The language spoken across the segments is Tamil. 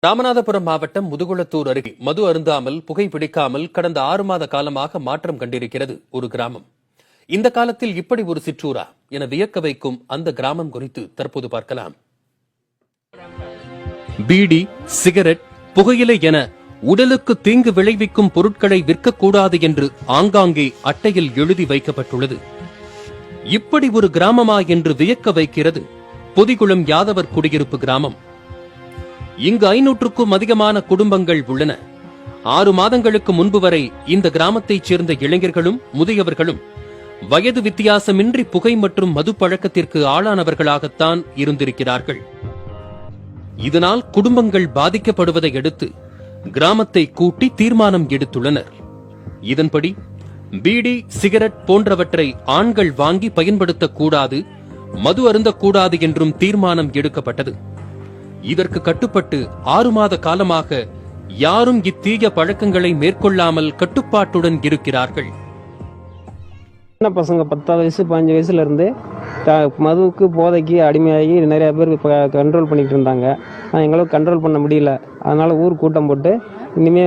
ராமநாதபுரம் மாவட்டம் முதுகுளத்தூர் அருகே மது அருந்தாமல் புகை பிடிக்காமல் கடந்த 6 மாத காலமாக மாற்றம் கண்டிருக்கிறது ஒரு கிராமம். இந்த காலத்தில் இப்படி ஒரு சிற்றூரா என வியக்க வைக்கும் அந்த கிராமம் குறித்து தற்போது பார்க்கலாம். பீடி, சிகரெட், புகையிலை என உடலுக்கு தீங்கு விளைவிக்கும் பொருட்களை விற்கக்கூடாது என்று ஆங்காங்கே அட்டையில் எழுதி வைக்கப்பட்டுள்ளது. இப்படி ஒரு கிராமமா என்று வியக்க வைக்கிறது பொதிகுளம் யாதவர் குடியிருப்பு கிராமம். இங்கு 500க்கும் அதிகமான குடும்பங்கள் உள்ளன. 6 மாதங்களுக்கு முன்பு வரை இந்த கிராமத்தைச் சேர்ந்த இளைஞர்களும் முதியவர்களும் வயது வித்தியாசமின்றி புகை மற்றும் மது பழக்கத்திற்கு ஆளானவர்களாகத்தான் இருந்திருக்கிறார்கள். இதனால் குடும்பங்கள் பாதிக்கப்படுவதை அடுத்து கிராமத்தை கூட்டி தீர்மானம் எடுத்துள்ளனர். இதன்படி பீடி, சிகரெட் போன்றவற்றை ஆண்கள் வாங்கி பயன்படுத்தக்கூடாது, மது அருந்தக்கூடாது என்றும் தீர்மானம் எடுக்கப்பட்டது. இதற்கு கட்டுப்பட்டு 6 மாத காலமாக யாரும் இத்தீய பழக்கங்களை மேற்கொள்ளாமல் கட்டுப்பாட்டுடன் இருக்கிறார்கள். சின்ன பசங்க 10 வயசு 15 வயசுல இருந்து மதுவுக்கு போதைக்கு அடிமையாகி நிறைய பேர் கண்ட்ரோல் பண்ணிட்டு இருந்தாங்க. எங்களுக்கு கண்ட்ரோல் பண்ண முடியல. அதனால ஊர் கூட்டம் போட்டு இனிமே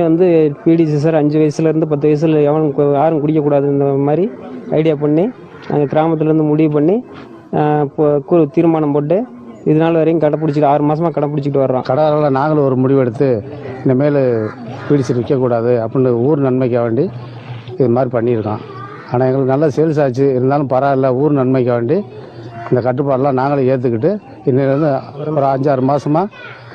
பீடி சிசர் 5 வயசுல இருந்து 10 வயசுல யாரும் குடிக்கக்கூடாது இந்த மாதிரி ஐடியா பண்ணி நாங்கள் கிராமத்துல இருந்து முடிவு பண்ணி தீர்மானம் போட்டு இதனால வரையும் கடைப்பிடிச்சிட்டு 6 மாசமா கடைப்பிடிச்சிட்டு வர்றோம். கடையாளர்கள் நாங்களும் ஒரு முடிவெடுத்து இனிமேல் பீடிச்சு விற்கக்கூடாது அப்படின்னு ஊர் நன்மைக்காக வேண்டி இது மாதிரி பண்ணியிருக்கோம். ஆனால் எங்களுக்கு நல்ல சேல்ஸ் ஆச்சு. இருந்தாலும் பரவாயில்ல, ஊர் நன்மைக்காக வேண்டி இந்த கட்டுப்பாடெல்லாம் நாங்களும் ஏற்றுக்கிட்டு இன்னிலேருந்து ஒரு 5-6 மாசமா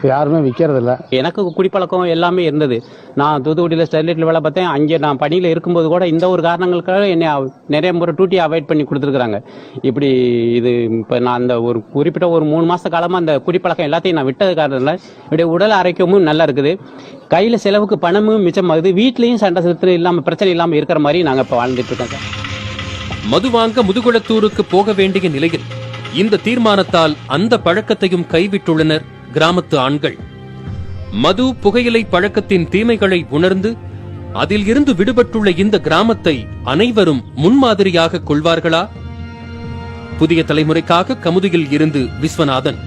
யாருமே விற்கிறதில்ல. எனக்கு குடிப்பழக்கம் எல்லாமே இருந்தது. நான் தூத்துக்குடியில் ஸ்டெர்லைட்டில் வேலை பார்த்தேன். அங்கே நான் பணியில் இருக்கும்போது கூட இந்த ஒரு காரணங்களுக்காக என்னை நிறைய முறை டியூட்டி அவாய்ட் பண்ணி கொடுத்துருக்குறாங்க. இப்படி இது இப்போ நான் அந்த ஒரு குறிப்பிட்ட ஒரு 3 மாத காலமாக அந்த குடிப்பழக்கம் எல்லாத்தையும் நான் விட்டது காரணத்தில் என்னுடைய உடல் ஆரோக்கியமும் நல்லா இருக்குது. கையில் செலவுக்கு பணமும் மிச்சமாகுது. வீட்லேயும் சண்டை சிறுத்தை இல்லாமல் பிரச்சனை இல்லாமல் இருக்கிற மாதிரி நாங்கள் இப்போ வாழ்ந்துட்டு இருக்கோம் சார். மது வாங்க முதுகுளத்தூருக்கு போக வேண்டிய நிலையில் இந்த தீர்மானத்தால் அந்த பழக்கத்தையும் கைவிட்டுள்ளனர் கிராமத்து ஆண்கள். மது, புகையிலை பழக்கத்தின் தீமைகளை உணர்ந்து அதில் இருந்து விடுபட்டுள்ள இந்த கிராமத்தை அனைவரும் முன்மாதிரியாக கொள்வார்களா? புதிய தலைமுறைக்காக கமுதியில் இருந்து விஸ்வநாதன்.